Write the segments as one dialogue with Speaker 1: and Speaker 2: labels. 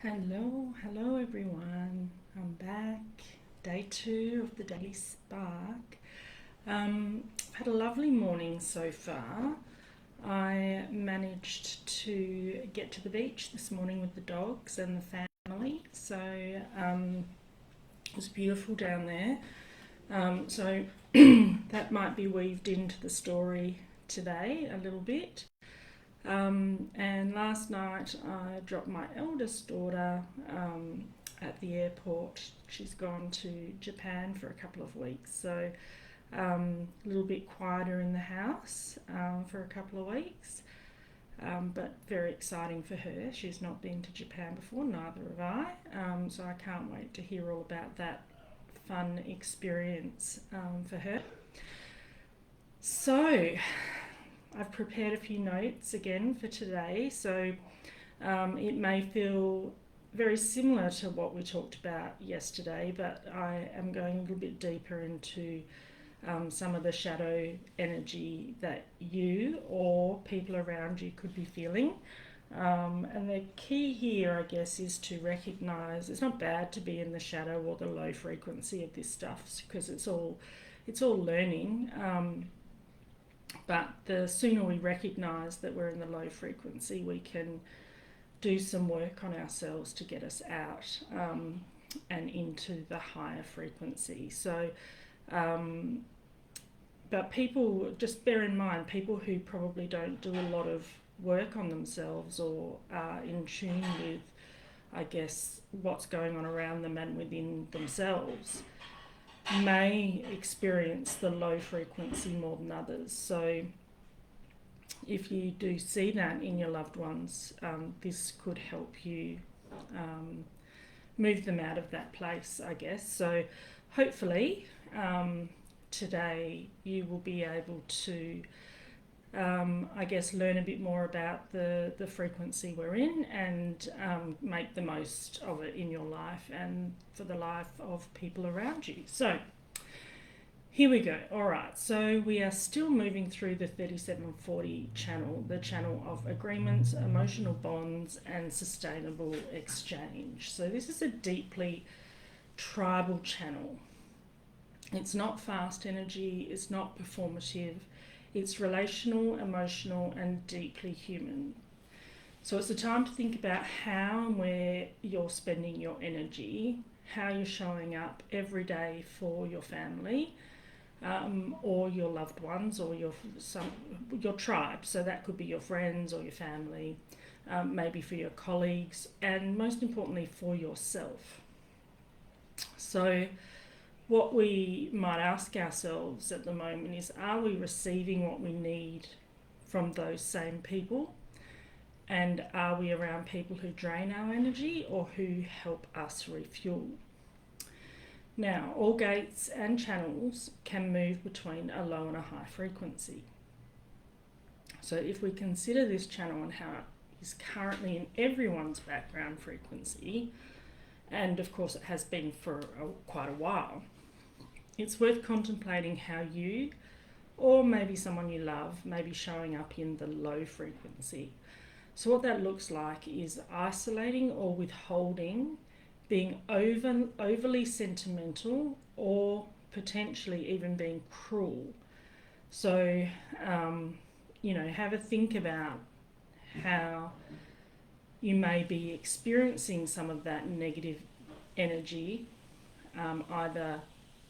Speaker 1: Hello everyone. I'm back. Day 2 of the Daily Spark. I've had a lovely morning so far. I managed to get to the beach this morning with the dogs and the family, so it was beautiful down there. So that might be weaved into the story today a little bit. And last night I dropped my eldest daughter at the airport. She's gone to Japan for a couple of weeks, so a little bit quieter in the house for a couple of weeks, but very exciting for her. She's not been to Japan before, neither have I, so I can't wait to hear all about that fun experience for her. So, I've prepared a few notes again for today, so it may feel very similar to what we talked about yesterday, but I am going a little bit deeper into some of the shadow energy that you or people around you could be feeling. And the key here, I guess, is to recognize it's not bad to be in the shadow or the low frequency of this stuff because it's all learning. But the sooner we recognize that we're in the low frequency, we can do some work on ourselves to get us out and into the higher frequency. So, but people, just bear in mind, people who probably don't do a lot of work on themselves or are in tune with, I guess, what's going on around them and within themselves may experience the low frequency more than others. So, if you do see that in your loved ones, this could help you move them out of that place, I guess. So, hopefully, today you will be able to, I guess, learn a bit more about the frequency we're in and make the most of it in your life and for the life of people around you. So, here we go. All right. So we are still moving through the 3740 channel, the channel of agreements, emotional bonds, and sustainable exchange. So this is a deeply tribal channel. It's not fast energy, it's not performative, it's relational, emotional, and deeply human. So it's a time to think about how and where you're spending your energy, how you're showing up every day for your family, or your loved ones, or your tribe. So that could be your friends or your family, maybe for your colleagues, and most importantly for yourself. So, what we might ask ourselves at the moment is: are we receiving what we need from those same people? And are we around people who drain our energy or who help us refuel? Now, all gates and channels can move between a low and a high frequency. So, if we consider this channel and how it is currently in everyone's background frequency, and of course it has been for quite a while, it's worth contemplating how you, or maybe someone you love, may be showing up in the low frequency. So, what that looks like is isolating or withholding, being overly sentimental, or potentially even being cruel. So, have a think about how you may be experiencing some of that negative energy, either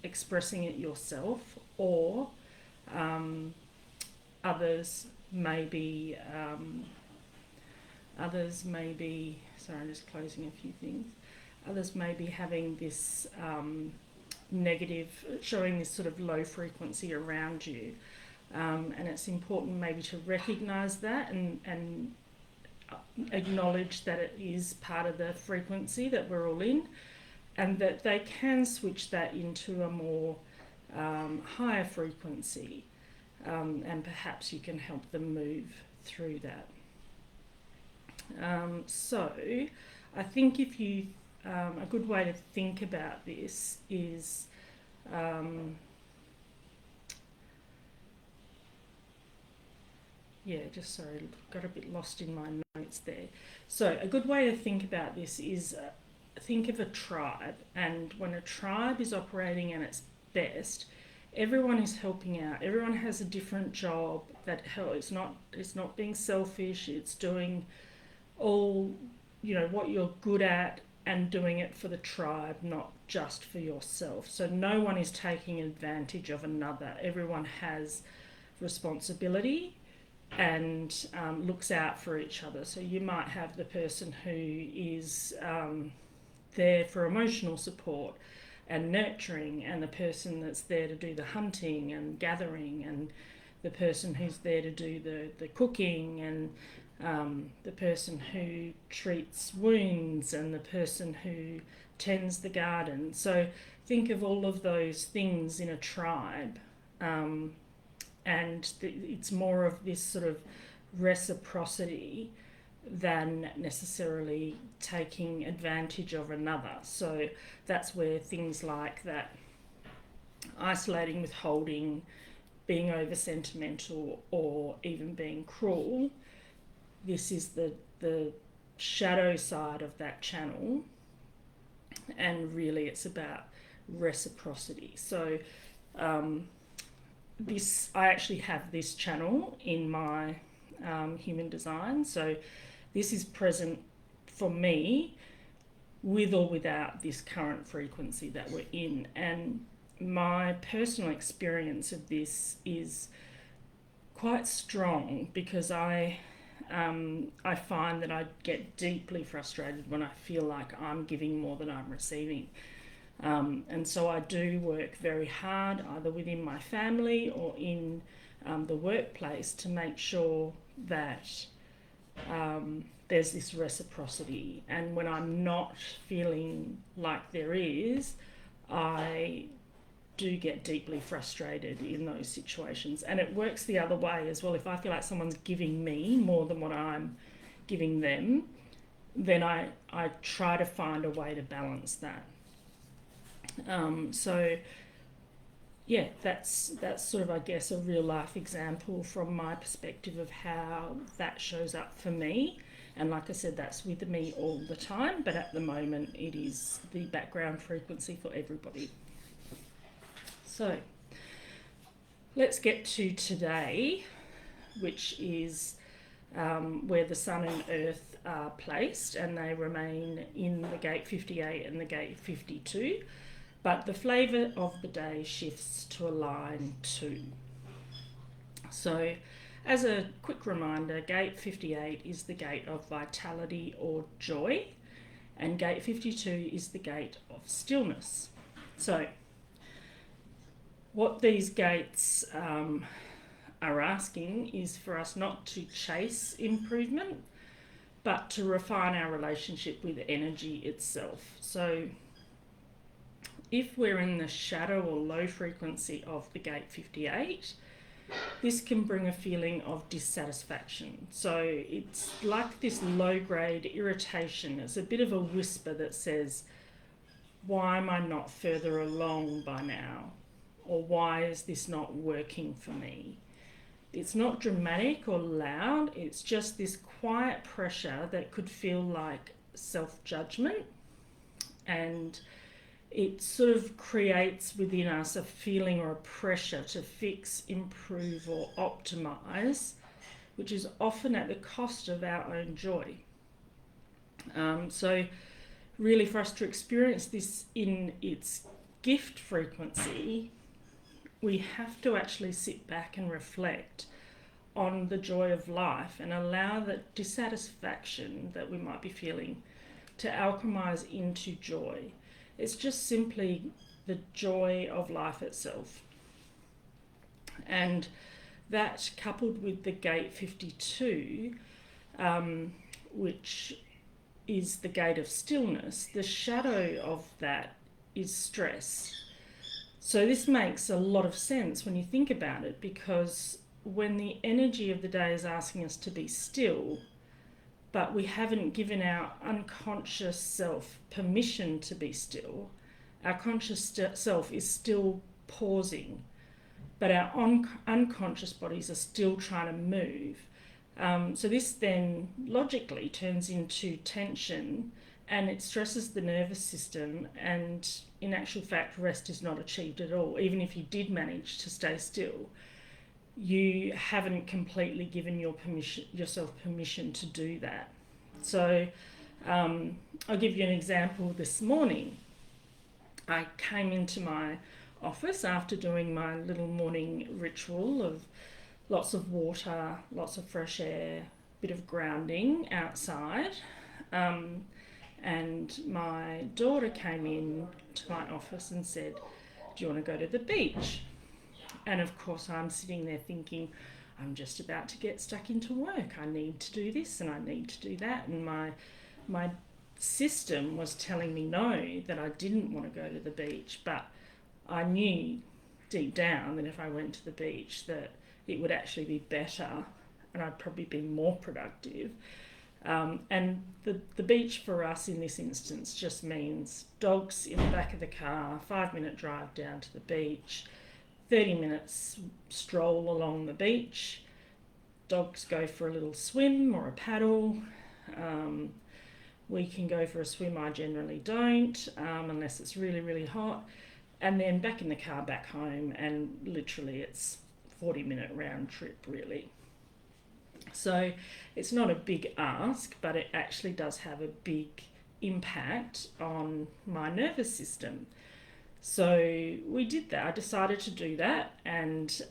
Speaker 1: expressing it yourself or others may be. Sorry, I'm just closing a few things. Others may be having this negative, showing this sort of low frequency around you. And it's important maybe to recognise that and acknowledge that it is part of the frequency that we're all in, and that they can switch that into a more higher frequency, and perhaps you can help them move through that. So I think if you a good way to think about this is just sorry, got a bit lost in my notes there. So a good way to think about this is think of a tribe, and when a tribe is operating at its best, everyone is helping out. Everyone has a different job that helps. It's not being selfish. It's doing all what you're good at and doing it for the tribe, not just for yourself. So no one is taking advantage of another. Everyone has responsibility and looks out for each other. So you might have the person who is there for emotional support and nurturing, and the person that's there to do the hunting and gathering, and the person who's there to do the cooking, and the person who treats wounds, and the person who tends the garden. So think of all of those things in a tribe, and it's more of this sort of reciprocity than necessarily taking advantage of another. So that's where things like that isolating, withholding, being over sentimental, or even being cruel, this is the shadow side of that channel, and really it's about reciprocity. So I actually have this channel in my human design, so this is present for me with or without this current frequency that we're in. And my personal experience of this is quite strong, because I find that I get deeply frustrated when I feel like I'm giving more than I'm receiving. And so I do work very hard, either within my family or in the workplace, to make sure that there's this reciprocity. And when I'm not feeling like there is, I do get deeply frustrated in those situations. And it works the other way as well. If I feel like someone's giving me more than what I'm giving them, then I try to find a way to balance that. So yeah, that's sort of, I guess, a real life example from my perspective of how that shows up for me. And like I said, that's with me all the time, but at the moment it is the background frequency for everybody. So let's get to today, which is where the Sun and Earth are placed, and they remain in the gate 58 and the gate 52. But the flavour of the day shifts to a line 2. So as a quick reminder, gate 58 is the gate of vitality or joy, and gate 52 is the gate of stillness. So what these gates are asking is for us not to chase improvement, but to refine our relationship with energy itself. So if we're in the shadow or low frequency of the gate 58, this can bring a feeling of dissatisfaction. So it's like this low-grade irritation. It's a bit of a whisper that says, why am I not further along by now? Or why is this not working for me? It's not dramatic or loud. It's just this quiet pressure that could feel like self-judgment, and it sort of creates within us a feeling or a pressure to fix, improve, or optimize, which is often at the cost of our own joy. So really, for us to experience this in its gift frequency, we have to actually sit back and reflect on the joy of life and allow the dissatisfaction that we might be feeling to alchemize into joy. It's just simply the joy of life itself. And that, coupled with the gate 52, which is the gate of stillness, the shadow of that is stress. So this makes a lot of sense when you think about it, because when the energy of the day is asking us to be still, but we haven't given our unconscious self permission to be still, our conscious self is still pausing, but our unconscious bodies are still trying to move. So this then logically turns into tension, and it stresses the nervous system, and in actual fact rest is not achieved at all. Even if you did manage to stay still, you haven't completely given yourself permission to do that. So I'll give you an example. This morning I came into my office after doing my little morning ritual of lots of water, lots of fresh air, bit of grounding outside. Um, and my daughter came in to my office and said, "Do you want to go to the beach?" And of course, I'm sitting there thinking, I'm just about to get stuck into work. I need to do this and I need to do that. And my system was telling me no, that I didn't want to go to the beach. But I knew deep down that if I went to the beach, that it would actually be better and I'd probably be more productive. And the beach for us in this instance just means dogs in the back of the car, 5 minute drive down to the beach, 30 minutes stroll along the beach. Dogs go for a little swim or a paddle. We can go for a swim. I generally don't, unless it's really, really hot. And then back in the car back home, and literally it's 40-minute round trip really. So it's not a big ask, but it actually does have a big impact on my nervous system. So we did that. I decided to do that and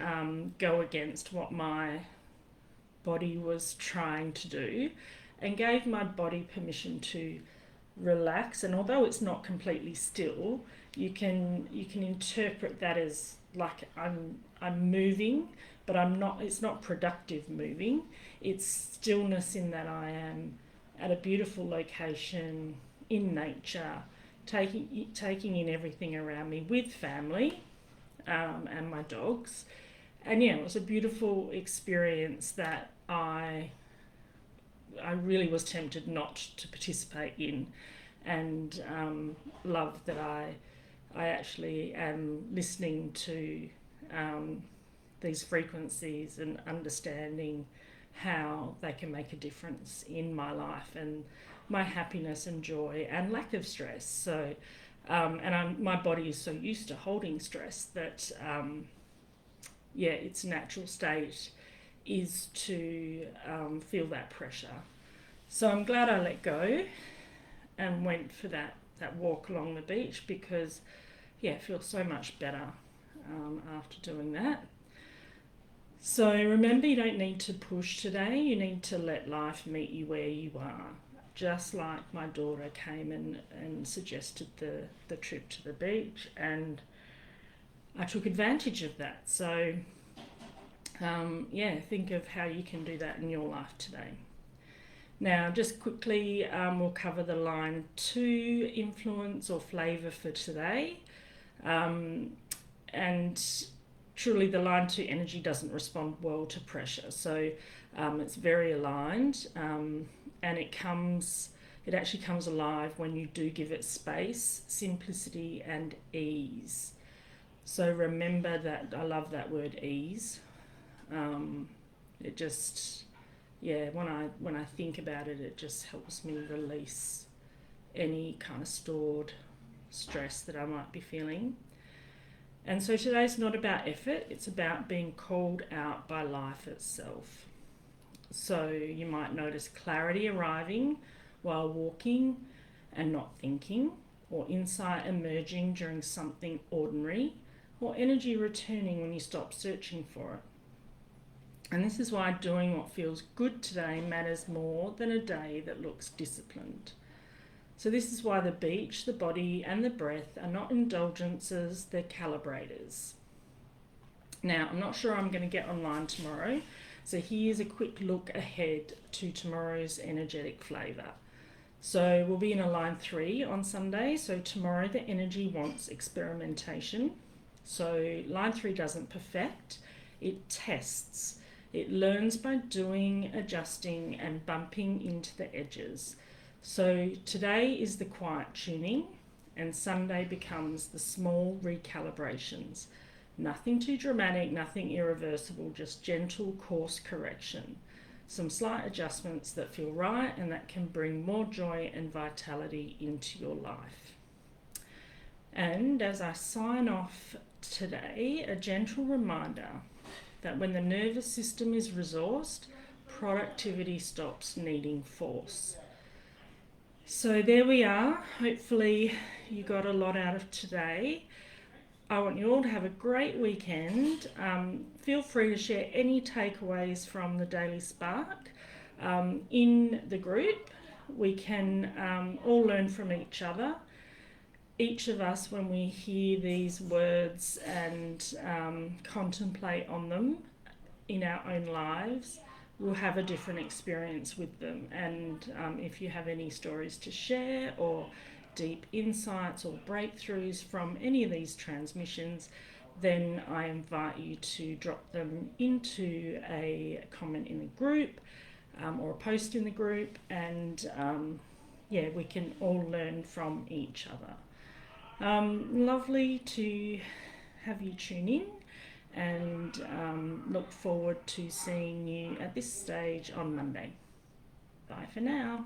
Speaker 1: go against what my body was trying to do, and gave my body permission to relax. And although it's not completely still, you can interpret that as like I'm moving, but I'm not. It's not productive moving. It's stillness in that I am at a beautiful location in nature, taking in everything around me with family, and my dogs. And yeah, it was a beautiful experience that I really was tempted not to participate in, and love that I actually am listening to these frequencies and understanding how they can make a difference in my life and my happiness and joy and lack of stress. So, my body is so used to holding stress that, its natural state is to feel that pressure. So I'm glad I let go and went for that walk along the beach, because, it feels so much better after doing that. So remember, you don't need to push today. You need to let life meet you where you are. Just like my daughter came and suggested the trip to the beach, and I took advantage of that. So think of how you can do that in your life today. Now, just quickly, we'll cover the line 2 influence or flavour for today. And truly, the line 2 energy doesn't respond well to pressure. So it's very aligned, and it actually comes alive when you do give it space, simplicity, and ease. So remember that. I love that word, ease. It just, when I think about it, it just helps me release any kind of stored stress that I might be feeling. And so today's not about effort, it's about being called out by life itself. So you might notice clarity arriving while walking and not thinking, or insight emerging during something ordinary, or energy returning when you stop searching for it. And this is why doing what feels good today matters more than a day that looks disciplined. So this is why the beach, the body, and the breath are not indulgences, they're calibrators. Now, I'm not sure I'm going to get online tomorrow, so here's a quick look ahead to tomorrow's energetic flavour. So we'll be in a line 3 on Sunday. So tomorrow the energy wants experimentation. So line 3 doesn't perfect, it tests. It learns by doing, adjusting, and bumping into the edges. So today is the quiet tuning, and Sunday becomes the small recalibrations. Nothing too dramatic, nothing irreversible, just gentle course correction. some slight adjustments that feel right and that can bring more joy and vitality into your life. And as I sign off today, a gentle reminder that when the nervous system is resourced, productivity stops needing force. So there we are. Hopefully you got a lot out of today. I want you all to have a great weekend. Feel free to share any takeaways from the Daily Spark in the group. We can all learn from each other. Each of us, when we hear these words and contemplate on them in our own lives, will have a different experience with them. And if you have any stories to share or deep insights or breakthroughs from any of these transmissions, then I invite you to drop them into a comment in the group or a post in the group, and we can all learn from each other. Lovely to have you tune in, and look forward to seeing you at this stage on Monday. Bye for now.